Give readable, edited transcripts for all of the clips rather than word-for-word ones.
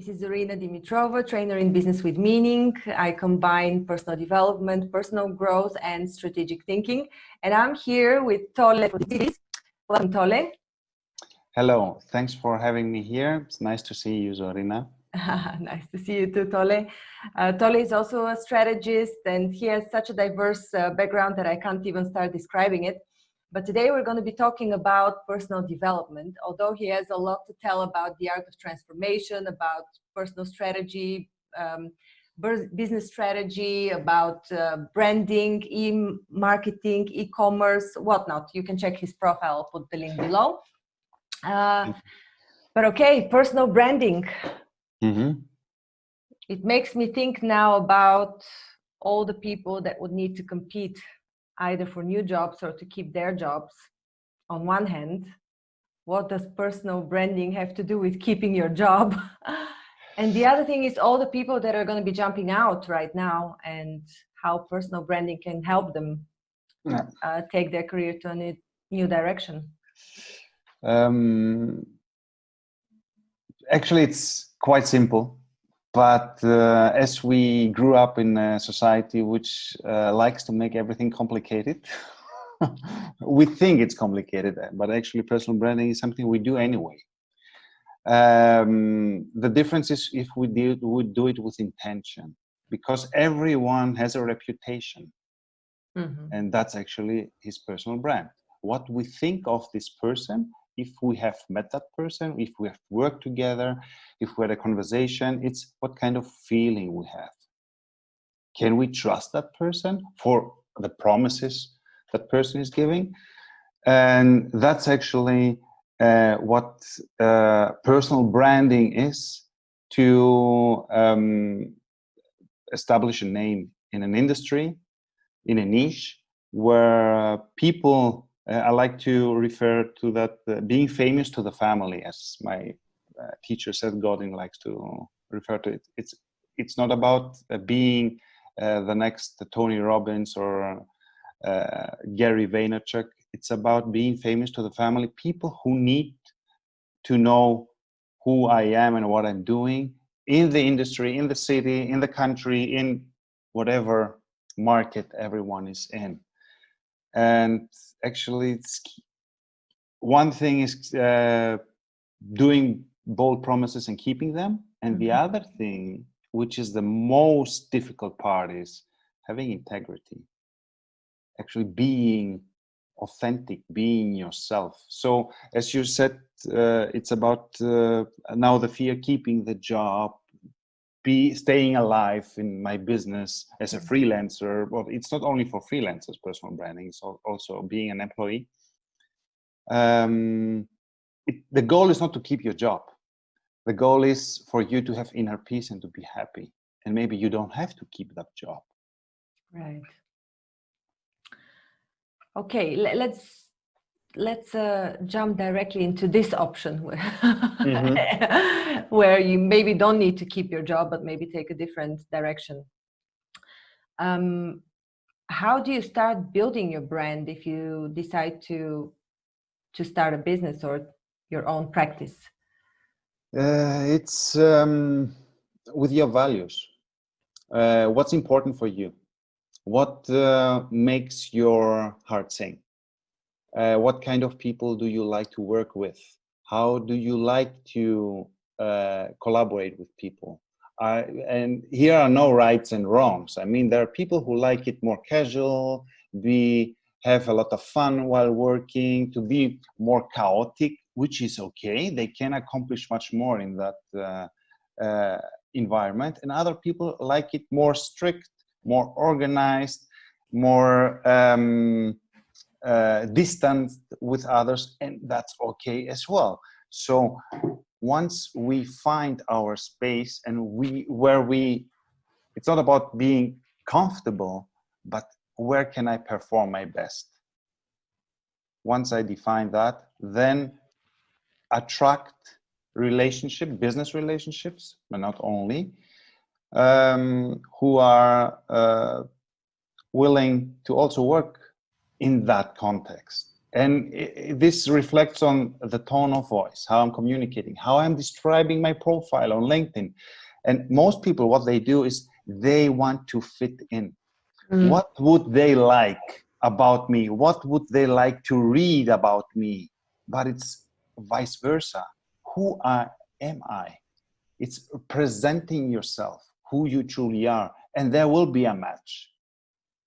This is Zorina Dimitrova, trainer in business with meaning. I combine personal development, personal growth, and strategic thinking. And I'm here with Tolee Fotitzidis. Welcome, Tolee. Hello, thanks for having me here. It's nice to see you, Zorina. Nice to see you too, Tolee. Tolee is also a strategist, and he has such a diverse background that I can't even start describing it. But today we're going to be talking about personal development, although he has a lot to tell about the art of transformation, about personal strategy, business strategy, about branding, e-marketing, e-commerce, whatnot. You can check his profile, I'll put the link below. But okay, personal branding. It makes me think now about all the people that would need to compete either for new jobs or to keep their jobs. On one hand, what does personal branding have to do with keeping your job? And the other thing is all the people that are going to be jumping out right now and how personal branding can help them take their career to a new direction. Actually, it's quite simple. But as we grew up in a society which likes to make everything complicated, we think it's complicated, but actually personal branding is something we do anyway. The difference is if we do it with intention, because everyone has a reputation. And that's actually his personal brand. What we think of this person, if we have met that person, if we have worked together, if we had a conversation, it's what kind of feeling we have. Can we trust that person for the promises that person is giving? And that's actually what personal branding is, to establish a name in an industry, in a niche, where people, I like to refer to that being famous to the family, as my teacher said, Godin likes to refer to it. It's not about being the next Tony Robbins or Gary Vaynerchuk. It's about being famous to the family, people who need to know who I am and what I'm doing in the industry, in the city, in the country, in whatever market everyone is in. And actually, one thing is doing bold promises and keeping them. And the other thing, which is the most difficult part, is having integrity. Actually being authentic, being yourself. So as you said, it's about now the fear, keeping the job, staying alive in my business as a freelancer. Well, it's not only for freelancers, personal branding, it's also being an employee. The goal is not to keep your job. The goal is for you to have inner peace and to be happy. And maybe you don't have to keep that job. Right. Okay, let's jump directly into this option where you maybe don't need to keep your job, but maybe take a different direction. How do you start building your brand if you decide to start a business or your own practice? It's with your values. What's important for you? What makes your heart sing? What kind of people do you like to work with? How do you like to collaborate with people? And here are no rights and wrongs. I mean, there are people who like it more casual, have a lot of fun while working, to be more chaotic, which is okay. They can accomplish much more in that environment. And other people like it more strict, more organized, more distant with others, and that's okay as well. So once we find our space and it's not about being comfortable, but where can I perform my best? Once I define that, then attract business relationships, but not only, who are willing to also work in that context. And this reflects on the tone of voice, how I'm communicating, how I'm describing my profile on LinkedIn. And most people, what they do is they want to fit in. What would they like about me? What would they like to read about me? But it's vice versa. Who am I? It's presenting yourself, who you truly are, and there will be a match.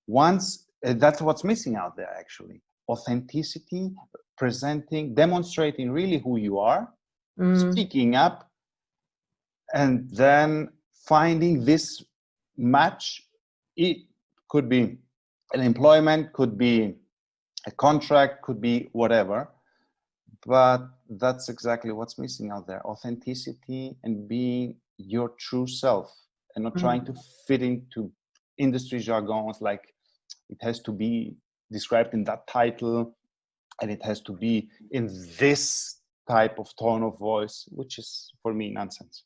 Once, that's what's missing out there, actually. Authenticity, presenting, demonstrating really who you are, speaking up, and then finding this match. It could be an employment, could be a contract, could be whatever, but that's exactly what's missing out there. Authenticity and being your true self, and not trying to fit into industry jargons like it has to be described in that title and it has to be in this type of tone of voice, which is for me nonsense.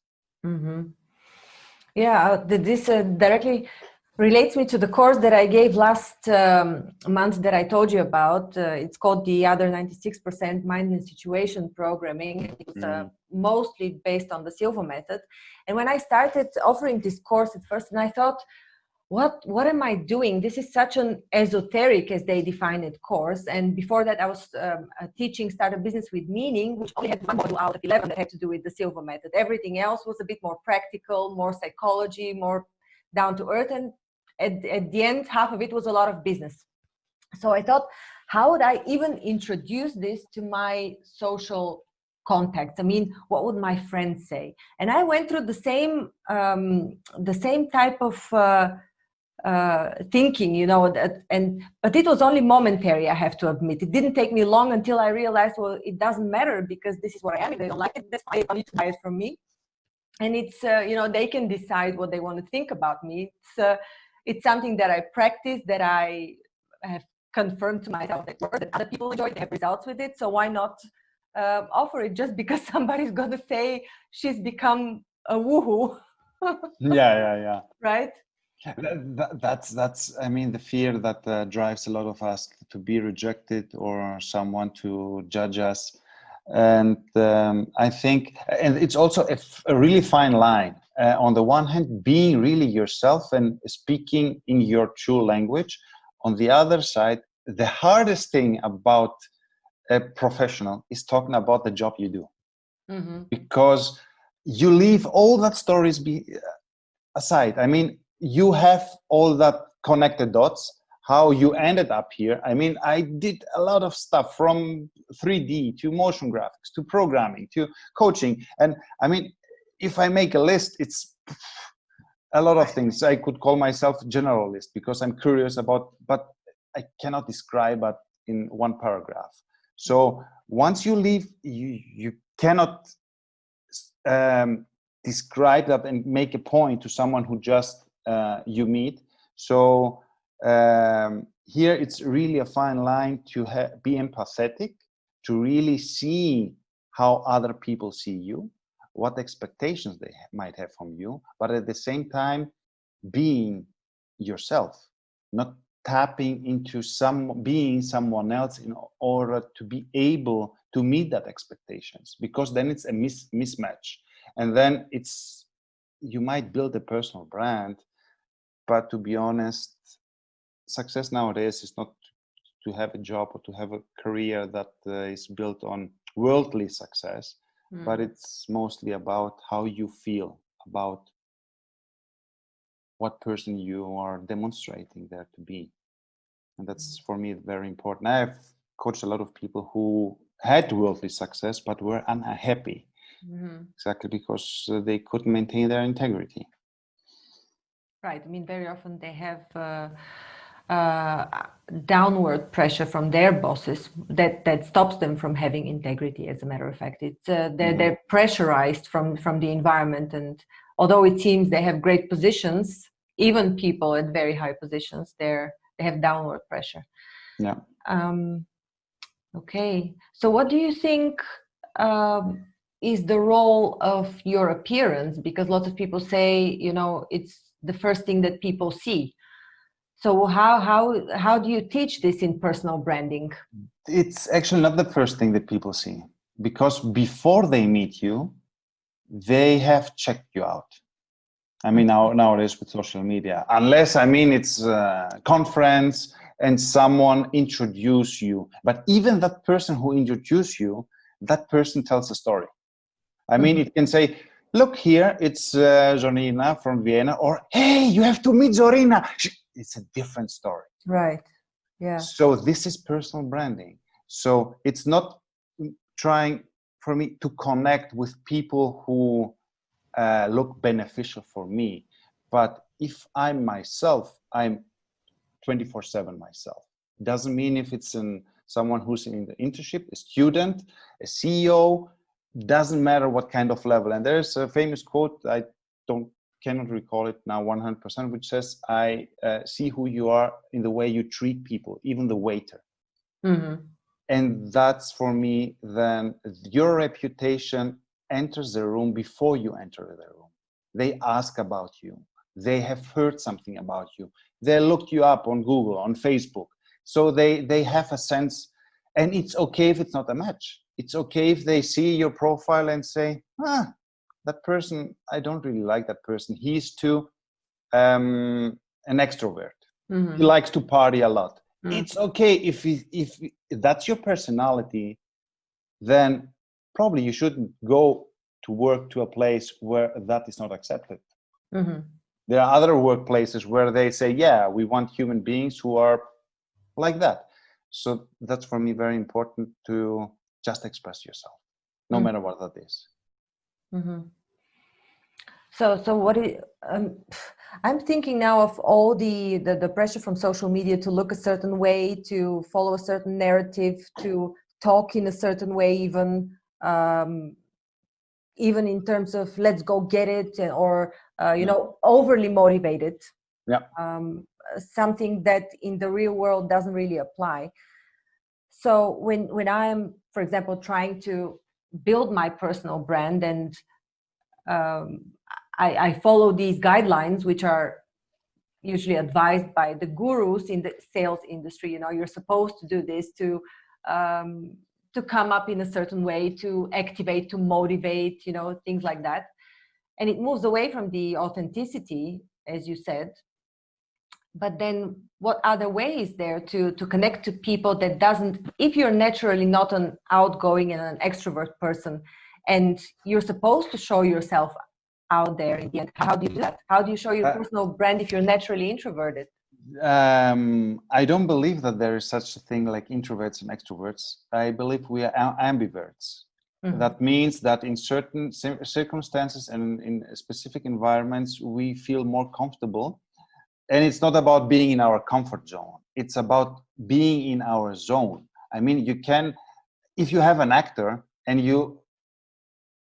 Yeah, this directly relates me to the course that I gave last month that I told you about. It's called the Other 96% Mind and Situation Programming. It's mostly based on the Silva Method. And when I started offering this course at first, and I thought, what am I doing? This is such an esoteric, as they define it, course. And before that, I was teaching Start a Business with Meaning, which only had one module out of 11 that had to do with the Silva Method. Everything else was a bit more practical, more psychology, more down to earth. And at the end, half of it was a lot of business. So I thought, how would I even introduce this to my social contacts? I mean, what would my friends say? And I went through the same type of thinking, you know, but it was only momentary, I have to admit. It didn't take me long until I realized, well, it doesn't matter, because this is what I am. If they don't like it, that's fine. They don't need to buy it from me. And it's, you know, they can decide what they want to think about me. It's something that I practice, that I have confirmed to myself that other people enjoy it, they have results with it. So why not offer it just because somebody's going to say she's become a woohoo? Yeah. Right? That's I mean, the fear that drives a lot of us to be rejected or someone to judge us. And I think, and it's also a really fine line. On the one hand, being really yourself and speaking in your true language. On the other side, the hardest thing about a professional is talking about the job you do. Because you leave all that stories aside. I mean, you have all that connected dots, how you ended up here. I mean, I did a lot of stuff from 3D to motion graphics to programming to coaching. And I mean, if I make a list, it's a lot of things. I could call myself generalist because I'm curious about, but I cannot describe it in one paragraph. So once you leave, you cannot describe that and make a point to someone who just you meet. So here it's really a fine line to be empathetic, to really see how other people see you, what expectations they might have from you, but at the same time being yourself, not tapping into being someone else in order to be able to meet that expectations, because then it's a mismatch. And then you might build a personal brand, but to be honest, success nowadays is not to have a job or to have a career that is built on worldly success, but it's mostly about how you feel about what person you are demonstrating there to be. And that's, for me, very important. I have coached a lot of people who had worldly success, but were unhappy. Exactly because they couldn't maintain their integrity. Right. I mean, very often they have downward pressure from their bosses that stops them from having integrity. As a matter of fact, it's they're pressurized from the environment, and although it seems they have great positions, even people at very high positions, they have downward pressure. Yeah. Okay. So, what do you think is the role of your appearance? Because lots of people say, you know, it's the first thing that people see. So how do you teach this in personal branding? It's actually not the first thing that people see, because before they meet you, they have checked you out. I mean, nowadays with social media, unless, I mean, it's a conference and someone introduce you, but even that person who introduced you, that person tells a story. I mean, it can say, look here, it's Zorina from Vienna, or hey, you have to meet Zorina. It's a different story. Right. Yeah. So this is personal branding. So it's not trying for me to connect with people who look beneficial for me. But if I'm myself, I'm 24/7 myself. Doesn't mean if it's someone who's in the internship, a student, a CEO, doesn't matter what kind of level. And there's a famous quote, I cannot recall it now 100%, which says, I see who you are in the way you treat people, even the waiter. Mm-hmm. And that's for me, then your reputation enters the room before you enter the room. They ask about you. They have heard something about you. They looked you up on Google, on Facebook. So they have a sense, and it's okay if it's not a match. It's okay if they see your profile and say, that person, I don't really like that person. He's too an extrovert. Mm-hmm. He likes to party a lot. It's okay if that's your personality, then probably you shouldn't go to work to a place where that is not accepted. Mm-hmm. There are other workplaces where they say, yeah, we want human beings who are like that. So that's for me very important, to just express yourself, no matter what that is. Mm-hmm. So what is, I'm thinking now of all the pressure from social media to look a certain way, to follow a certain narrative, to talk in a certain way, even in terms of let's go get it, or you know, overly motivated. Yeah. Something that in the real world doesn't really apply. So when I'm, for example, trying to build my personal brand, and I follow these guidelines, which are usually advised by the gurus in the sales industry. You know, you're supposed to do this to come up in a certain way, to activate, to motivate, you know, things like that. And it moves away from the authenticity, as you said. But then what other way is there to connect to people that doesn't, if you're naturally not an outgoing and an extrovert person, and you're supposed to show yourself out there in the end, how do you do that? How do you show your personal brand if you're naturally introverted? I don't believe that there is such a thing like introverts and extroverts. I believe we are ambiverts. Mm-hmm. That means that in certain circumstances and in specific environments, we feel more comfortable. And it's not about being in our comfort zone. It's about being in our zone. I mean, you can, if you have an actor and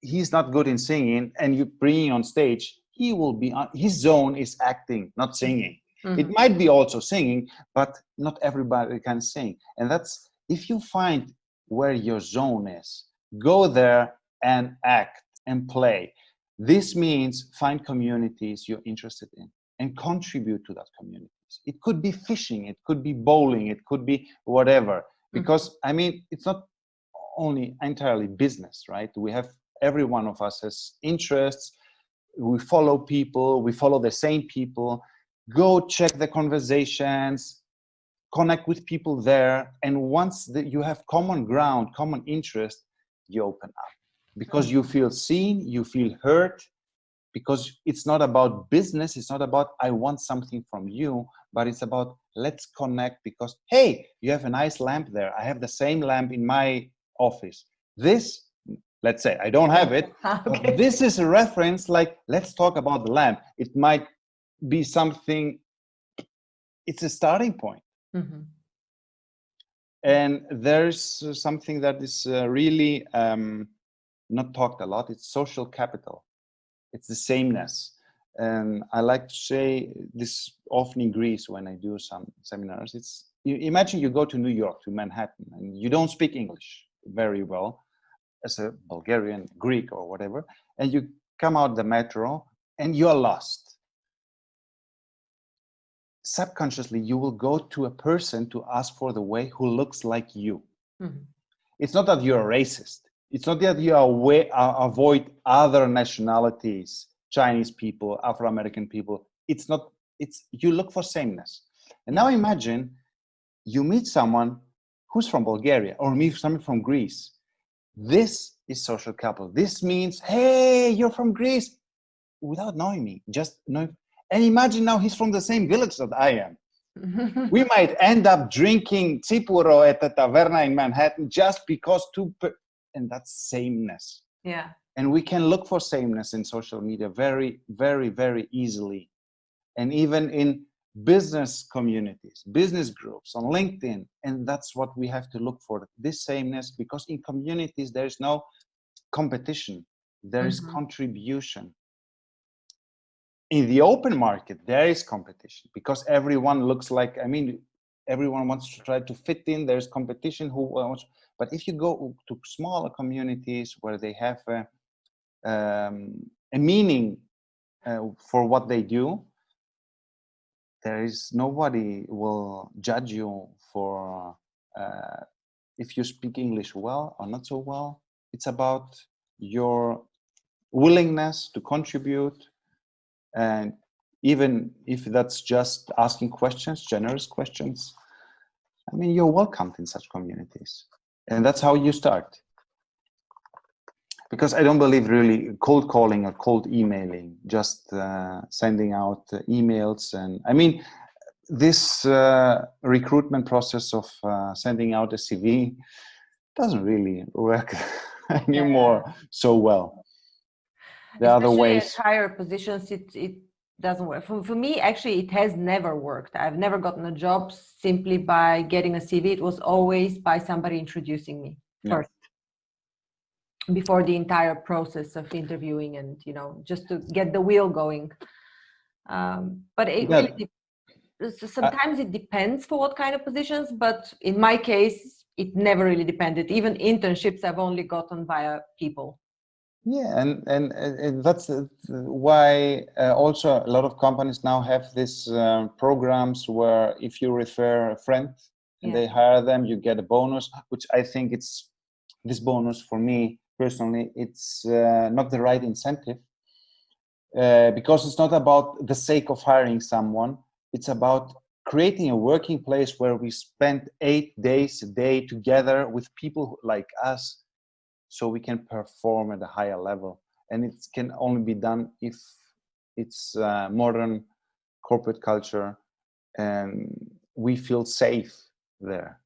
he's not good in singing, and you bring him on stage, he will be on, his zone is acting, not singing. Mm-hmm. It might be also singing, but not everybody can sing. And that's, if you find where your zone is, go there and act and play. This means find communities you're interested in and contribute to that communities. It could be fishing, it could be bowling, it could be whatever. Because, I mean, it's not only entirely business, right? We have, every one of us has interests. We follow people, we follow the same people. Go check the conversations, connect with people there. And once you have common ground, common interest, you open up. Because you feel seen, you feel heard. Because it's not about business, it's not about I want something from you, but it's about let's connect because, hey, you have a nice lamp there. I have the same lamp in my office. This, let's say, I don't have it, okay, but this is a reference, like, let's talk about the lamp. It might be something, it's a starting point. Mm-hmm. And there's something that is really not talked a lot, it's social capital. It's the sameness. And I like to say this often in Greece when I do some seminars. It's, imagine you go to New York, to Manhattan, and you don't speak English very well as a Bulgarian, Greek, or whatever, and you come out the metro and you're lost. subconsciously you will go to a person to ask for the way who looks like you. Mm-hmm. It's not that you're a racist. It's not that you avoid other nationalities, Chinese people, Afro-American people. It's not, it's, you look for sameness. And now imagine you meet someone who's from Bulgaria or meet someone from Greece. This is social capital. This means, hey, you're from Greece, without knowing me, just know. And imagine now he's from the same village that I am. We might end up drinking tsipuro at the taverna in Manhattan just because and that's sameness. Yeah. And we can look for sameness in social media very, very, very easily. And even in business communities, business groups on LinkedIn. And that's what we have to look for, this sameness, because in communities, there is no competition, there is contribution. In the open market, there is competition because everyone looks like, I mean, everyone wants to try to fit in. There's competition who wants, but if you go to smaller communities where they have a meaning for what they do, there is nobody will judge you for if you speak English well or not so well. It's about your willingness to contribute. And even if that's just asking questions, generous questions, I mean, you're welcomed in such communities. And that's how you start. Because I don't believe really cold calling or cold emailing, just sending out emails. And I mean, this recruitment process of sending out a CV doesn't really work anymore so well. There are other ways. At higher positions, it doesn't work. For me, actually, it has never worked. I've never gotten a job simply by getting a CV. It was always by somebody introducing me first, before the entire process of interviewing and, you know, just to get the wheel going. But it really, sometimes it depends for what kind of positions, but in my case, it never really depended. Even internships I've only gotten via people. Yeah, and that's why also a lot of companies now have these programs where if you refer a friend and they hire them, you get a bonus, which I think it's, this bonus for me personally, it's not the right incentive because it's not about the sake of hiring someone. It's about creating a working place where we spend 8 days a day together with people like us, so we can perform at a higher level. And it can only be done if it's modern corporate culture and we feel safe there.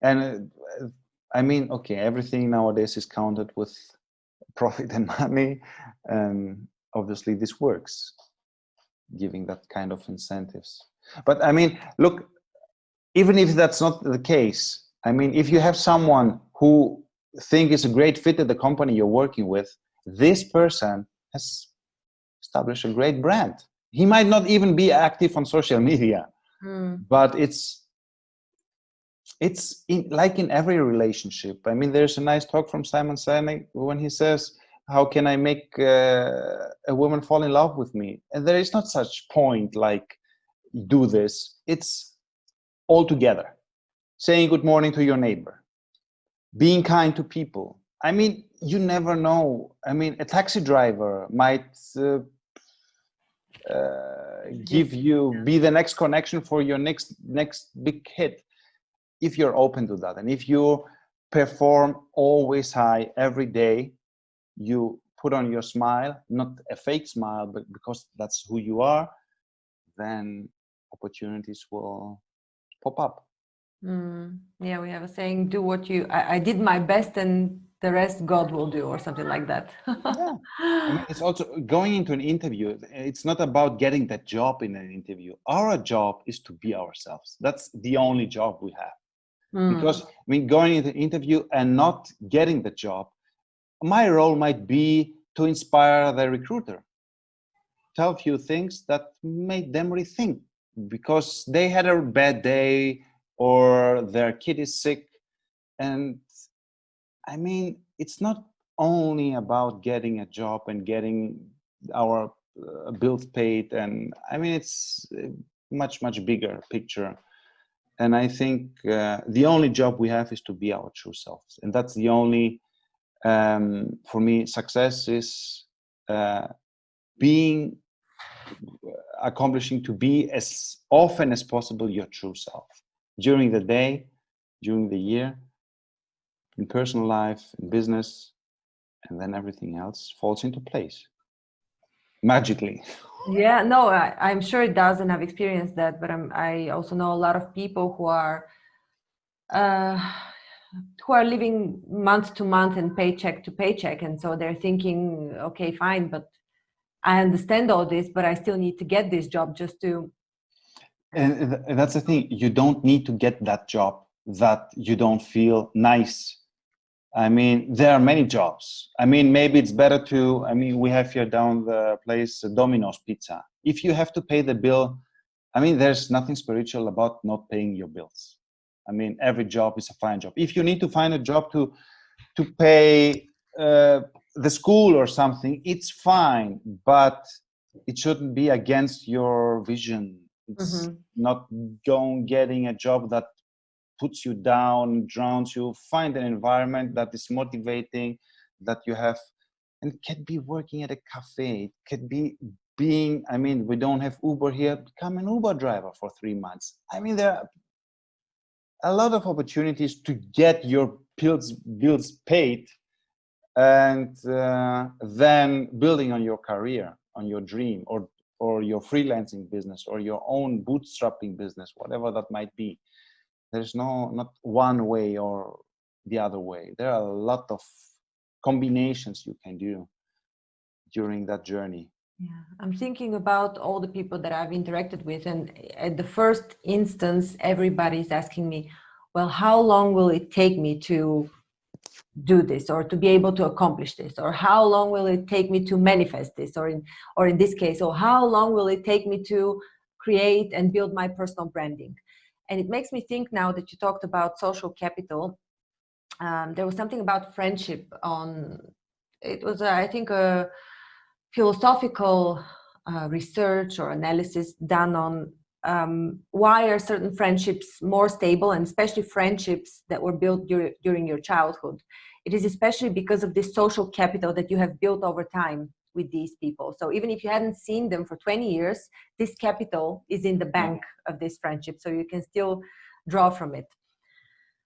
And I mean, okay, everything nowadays is counted with profit and money, and obviously this works, giving that kind of incentives. But I mean, look, even if that's not the case, I mean, if you have someone who think is a great fit at the company you're working with, this person has established a great brand. He might not even be active on social media, but it's like in every relationship. I mean, there's a nice talk from Simon Sinek when he says, how can I make a woman fall in love with me? And there is not such point like do this. It's all together. Saying good morning to your neighbor, being kind to people. I mean, you never know. I mean, a taxi driver might give you, be the next connection for your next big hit, if you're open to that. And if you perform always high every day, you put on your smile, not a fake smile, but because that's who you are, then opportunities will pop up. Yeah, we have a saying, do what you, I did my best and the rest God will do, or something like that. Yeah. I mean, it's also going into an interview. It's not about getting that job in an interview. Our job is to be ourselves. That's the only job we have. Because I mean, going into an interview and not getting the job, my role might be to inspire the recruiter, tell a few things that made them rethink because they had a bad day or their kid is sick. And I mean, it's not only about getting a job and getting our bills paid. And I mean, it's much, much bigger picture. And I think the only job we have is to be our true selves. And that's the only, for me, success is accomplishing to be as often as possible your true self during the day, during the year, in personal life, in business, and then everything else falls into place magically. Yeah, no, I'm sure it does, and I've experienced that. But I also know a lot of people who are living month to month and paycheck to paycheck, and so they're thinking, okay, fine, but I understand all this, but I still need to get this job just to. And that's the thing. You don't need to get that job that you don't feel nice. I mean, there are many jobs. I mean, maybe it's better to, I mean, we have here down the place Domino's Pizza. If you have to pay the bill, I mean, there's nothing spiritual about not paying your bills. I mean, every job is a fine job. If you need to find a job to pay the school or something, it's fine, but it shouldn't be against your vision. It's not getting a job that puts you down, drowns you. Find an environment that is motivating, that you have, and it can be working at a cafe. It could be being, I mean, we don't have Uber here, become an Uber driver for 3 months. I mean, there are a lot of opportunities to get your bills paid, and then building on your career, on your dream, or your freelancing business, or your own bootstrapping business, whatever that might be. There's not one way or the other way. There are a lot of combinations you can do during that journey. Yeah, I'm thinking about all the people that I've interacted with, and at the first instance, everybody's asking me, well, how long will it take me to do this, or to be able to accomplish this, or how long will it take me to manifest this, or in this case, or how long will it take me to create and build my personal branding? And it makes me think, now that you talked about social capital, there was something about friendship it was I think a philosophical research or analysis done on why are certain friendships more stable, and especially friendships that were built during your childhood. It is especially because of this social capital that you have built over time with these people. So even if you hadn't seen them for 20 years, this capital is in the bank of this friendship, so you can still draw from it.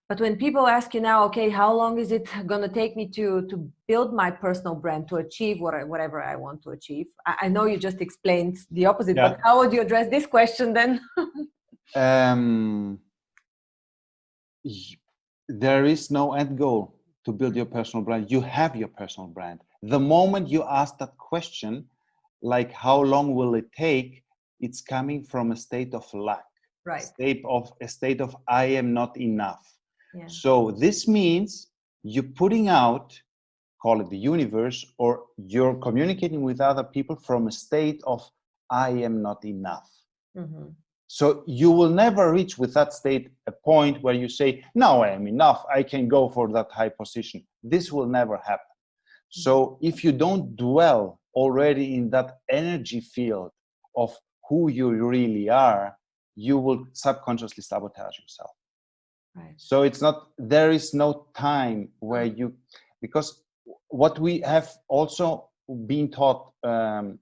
But when people ask you now, okay, how long is it going to take me to build my personal brand, to achieve whatever I want to achieve? I know you just explained the opposite, but how would you address this question then? There is no end goal to build your personal brand. You have your personal brand. The moment you ask that question, like how long will it take, it's coming from a state of lack, right? A state of I am not enough. Yeah. So this means you're putting out, call it the universe, or you're communicating with other people from a state of I am not enough. Mm-hmm. So you will never reach with that state a point where you say, now I am enough, I can go for that high position. This will never happen. Mm-hmm. So if you don't dwell already in that energy field of who you really are, you will subconsciously sabotage yourself. Right. So there is no time where because what we have also been taught until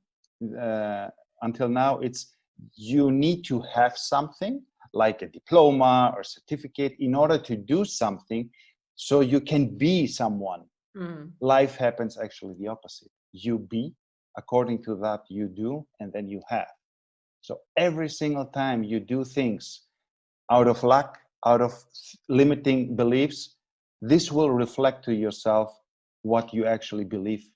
now, it's you need to have something like a diploma or certificate in order to do something so you can be someone. Life happens actually the opposite. You be, according to that you do, and then you have. So every single time you do things out of luck, out of limiting beliefs, this will reflect to yourself what you actually believe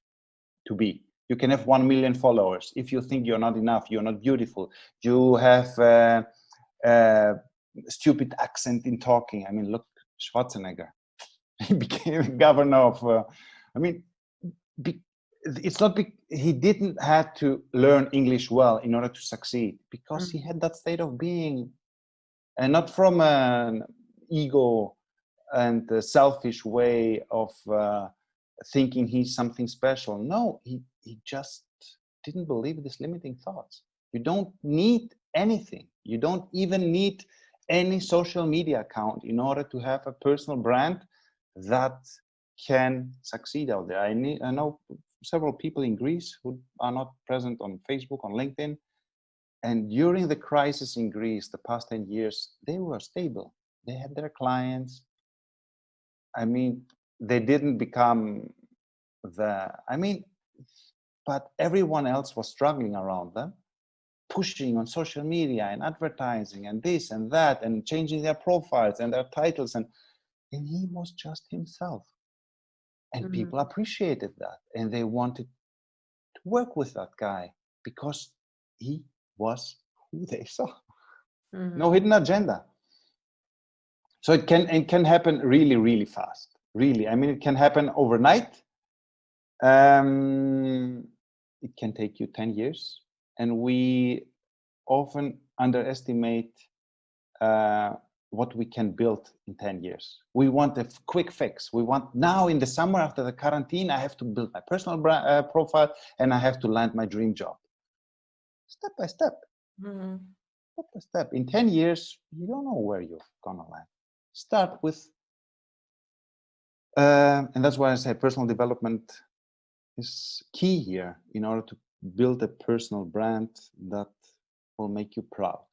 to be. You can have 1 million followers. If you think you're not enough, you're not beautiful, you have a stupid accent in talking. I mean, look, Schwarzenegger. He became governor of, it's not he didn't have to learn English well in order to succeed, because he had that state of being, and not from an ego and a selfish way of thinking he's something special. No, he just didn't believe these limiting thoughts. You don't need anything. You don't even need any social media account in order to have a personal brand that can succeed out there. I know several people in Greece who are not present on Facebook, on LinkedIn. And during the crisis in Greece, the past 10 years, they were stable. They had their clients. I mean, they didn't become but everyone else was struggling around them, pushing on social media and advertising and this and that and changing their profiles and their titles. And he was just himself. And people appreciated that. And they wanted to work with that guy because he was who they saw. No hidden agenda. So it can happen really, really fast. Really, I mean, it can happen overnight. It can take you 10 years, and we often underestimate what we can build in 10 years. We want a quick fix. We want now in the summer after the quarantine, I have to build my personal profile and I have to land my dream job. Step by step. Step by step. In 10 years, you don't know where you're gonna land. Start with, and that's why I say personal development is key here in order to build a personal brand that will make you proud.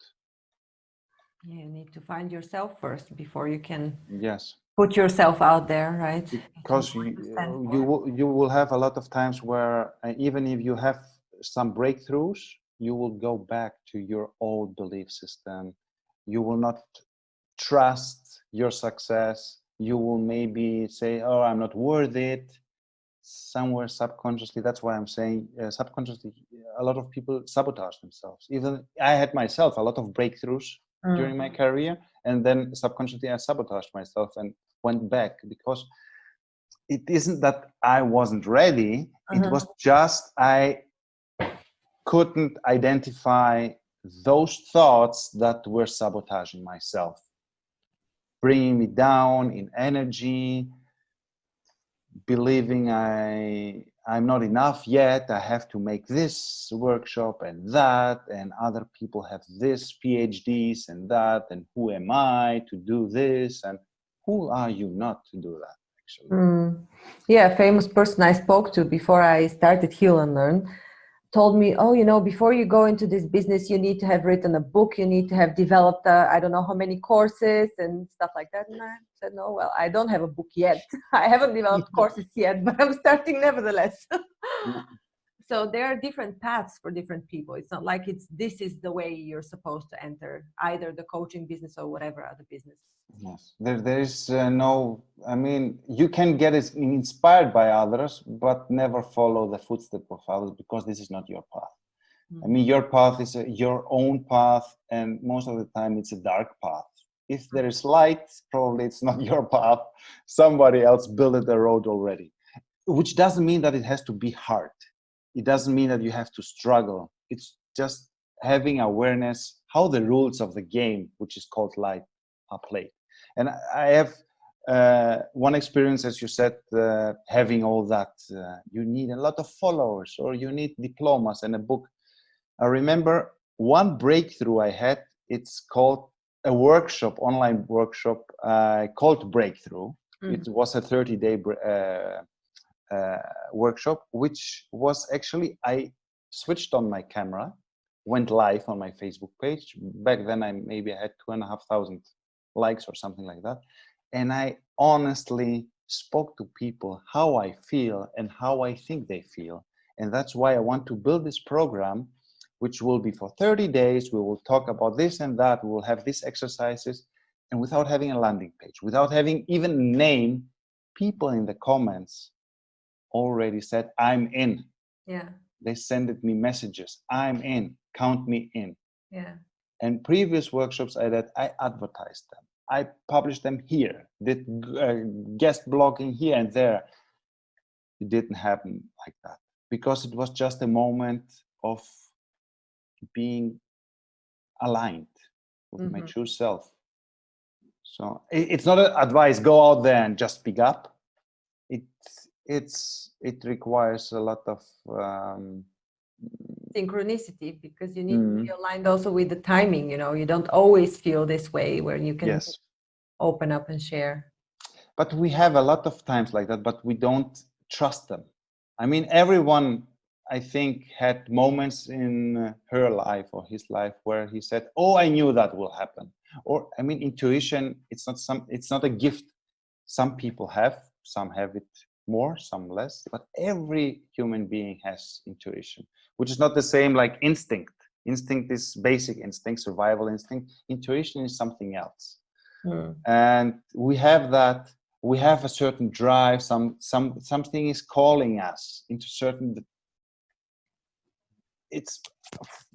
You need to find yourself first before you can yes put yourself out there, right? because you will have a lot of times where even if you have some breakthroughs, you will go back to your old belief system. You will not trust your success. You will maybe say, oh, I'm not worth it. Somewhere subconsciously, that's why I'm saying subconsciously, a lot of people sabotage themselves. Even I had myself a lot of breakthroughs during my career, and then subconsciously I sabotaged myself and went back because it isn't that I wasn't ready. It was just I couldn't identify those thoughts that were sabotaging myself, bringing me down in energy, believing I'm not enough yet. I have to make this workshop and that, and other people have this PhDs and that, and who am I to do this, and who are you not to do that, actually? Yeah, a famous person I spoke to before I started Grownlearn told me, oh, you know, before you go into this business, you need to have written a book, you need to have developed, I don't know how many courses and stuff like that. And I said, no, well, I don't have a book yet. I haven't developed courses yet, but I'm starting nevertheless. So there are different paths for different people. It's not like this is the way you're supposed to enter either the coaching business or whatever other business. Yes, there is no, I mean, you can get inspired by others, but never follow the footsteps of others because this is not your path. I mean, your path is your own path, and most of the time it's a dark path. If there is light, probably it's not your path. Somebody else built the road already, which doesn't mean that it has to be hard. It doesn't mean that you have to struggle. It's just having awareness how the rules of the game, which is called life, are played. And I have one experience, as you said, having all that. You need a lot of followers, or you need diplomas and a book. I remember one breakthrough I had. It's called a workshop, online workshop called Breakthrough. It was a 30-day workshop, which was actually, I switched on my camera, went live on my Facebook page. Back then, I had 2,500 likes or something like that. And I honestly spoke to people how I feel and how I think they feel. And that's why I want to build this program, which will be for 30 days. We will talk about this and that. We will have these exercises. And without having a landing page, without having even name, people in the comments already said, I'm in. Yeah. They sent me messages. I'm in. Count me in. Yeah. And previous workshops I did, I advertised them. I published them here, did guest blogging here and there. It didn't happen like that because it was just a moment of being aligned with my true self. So it's not an advice, go out there and just speak up. It requires a lot of synchronicity, because you need to be aligned also with the timing. You don't always feel this way where you can Yes. open up and share. But we have a lot of times like that, but we don't trust them. I mean, everyone, I think, had moments in her life or his life where he said, "Oh, I knew that will happen." Or, I mean, intuition, it's not a gift. Some people some have it more, some less, but every human being has intuition, which is not the same like instinct. Instinct is basic instinct, survival instinct. Intuition is something else. And we have that. We have a certain drive. Something is calling us into certain. It's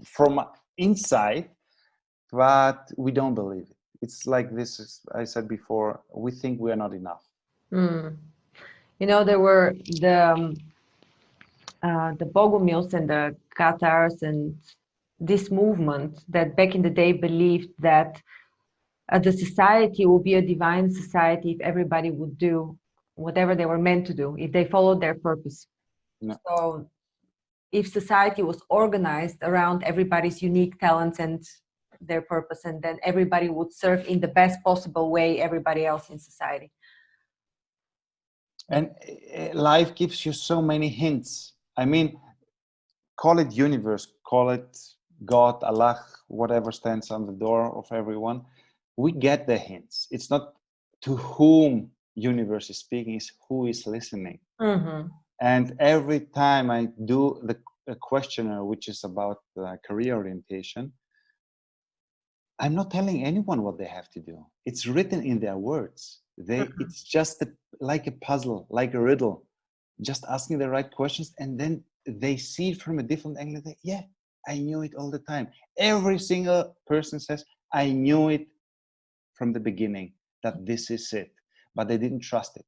from inside, but we don't believe it. It's like this. I said before. We think we are not enough. There were the Bogumils and the Cathars and this movement that back in the day believed that the society will be a divine society if everybody would do whatever they were meant to do, if they followed their purpose. No. So if society was organized around everybody's unique talents and their purpose, and then everybody would serve in the best possible way everybody else in society. And life gives you so many hints. I mean, call it universe, call it God, Allah, whatever stands on the door of everyone. We get the hints. It's not to whom universe is speaking, it's who is listening. And every time I do a questionnaire, which is about career orientation, I'm not telling anyone what they have to do. It's written in their words. It's just like a puzzle, like a riddle, just asking the right questions, and then they see it from a different angle. Yeah, I knew it all the time. Every single person says, I knew it from the beginning, that this is it, but they didn't trust it.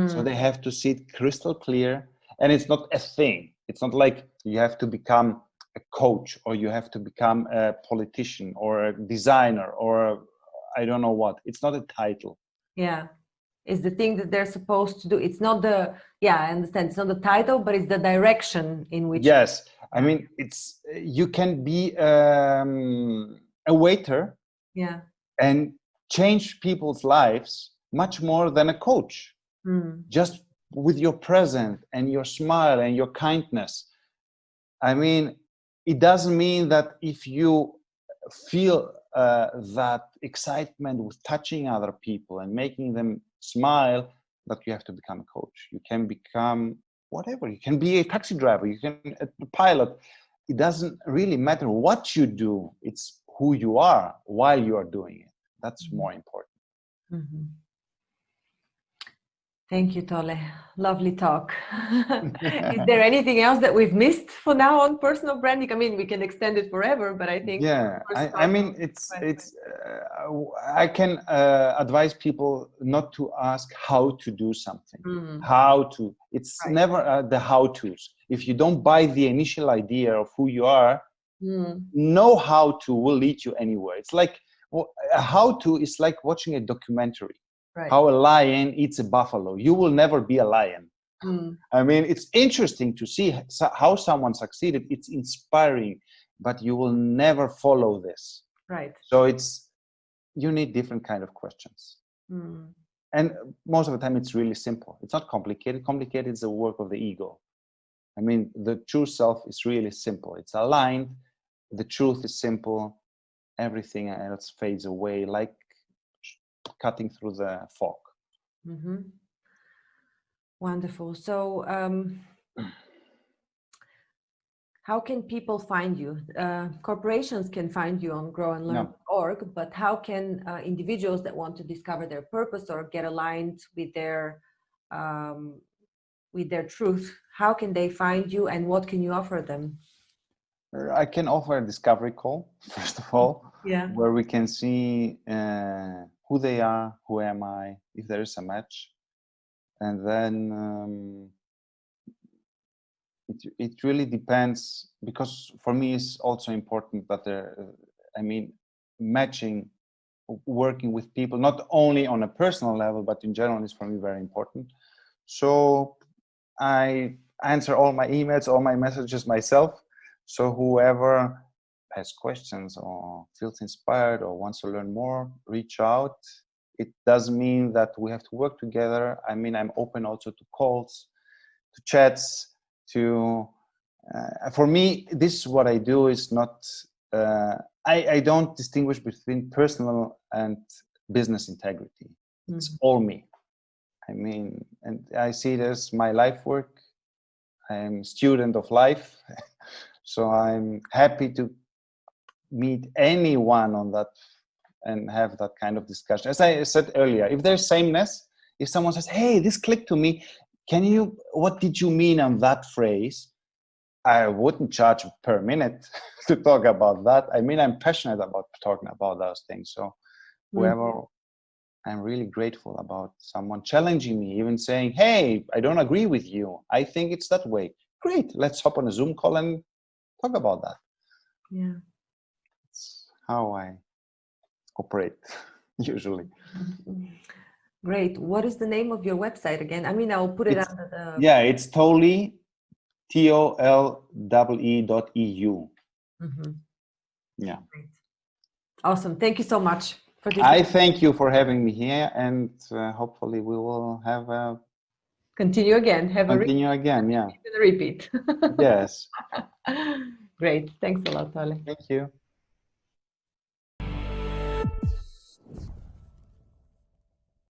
So they have to see it crystal clear. And it's not a thing. It's not like you have to become a coach, or you have to become a politician or a designer or I don't know what. It's not a title. Yeah. It's the thing that they're supposed to do. It's not I understand. It's not the title, but it's the direction in which. Yes. I mean, you can be a waiter. Yeah. And change people's lives much more than a coach. Just with your presence and your smile and your kindness. I mean, it doesn't mean that if you feel that excitement with touching other people and making them smile, that you have to become a coach. You can become whatever. You can be a taxi driver. You can a pilot. It doesn't really matter what you do. It's who you are while you are doing it. That's more important. Thank you, Tole. Lovely talk. Is there anything else that we've missed for now on personal branding? I mean, we can extend it forever, but I think. Yeah, I mean, I can advise people not to ask how to do something. It's never the how-tos. If you don't buy the initial idea of who you are, no how-to will lead you anywhere. It's like a how-to is like watching a documentary. Right. How a lion eats a buffalo. You will never be a lion. I mean, it's interesting to see how someone succeeded. It's inspiring, but you will never follow this. Right. So you need different kind of questions. And most of the time it's really simple. It's not complicated. Complicated is the work of the ego. I mean, the true self is really simple. It's aligned. The truth is simple. Everything else fades away like cutting through the fog. Wonderful. So how can people find you? Corporations can find you on grownlearn.org, but how can individuals that want to discover their purpose or get aligned with their truth, how can they find you, and what can you offer them? I can offer a discovery call, first of all, where we can see who they are, who am I, if there is a match. And then it really depends, because for me it's also important that matching, working with people, not only on a personal level, but in general, is for me very important. So I answer all my emails, all my messages myself. So whoever has questions or feels inspired or wants to learn more, reach out. It does mean that we have to work together. I mean, I'm open also to calls, to chats, to for me, this is what I do is not I don't distinguish between personal and business integrity. It's all me. I mean, and I see it as my life work. I'm a student of life, so I'm happy to meet anyone on that and have that kind of discussion. As I said earlier, if there's sameness, if someone says, hey, this clicked to me, what did you mean on that phrase? I wouldn't charge per minute to talk about that. I mean, I'm passionate about talking about those things. So whoever, I'm really grateful about someone challenging me, even saying, hey, I don't agree with you. I think it's that way. Great. Let's hop on a Zoom call and talk about that. Yeah. That's how I operate usually. Great. What is the name of your website again? I mean, I'll put it under the... Yeah, it's tolee, tolee.eu. Yeah. Great. Awesome. Thank you so much for this. I thank you for having me here, and hopefully we will have a continue again. Continue again. Yeah. Repeat. Yes. Great. Thanks a lot, Tole. Thank you.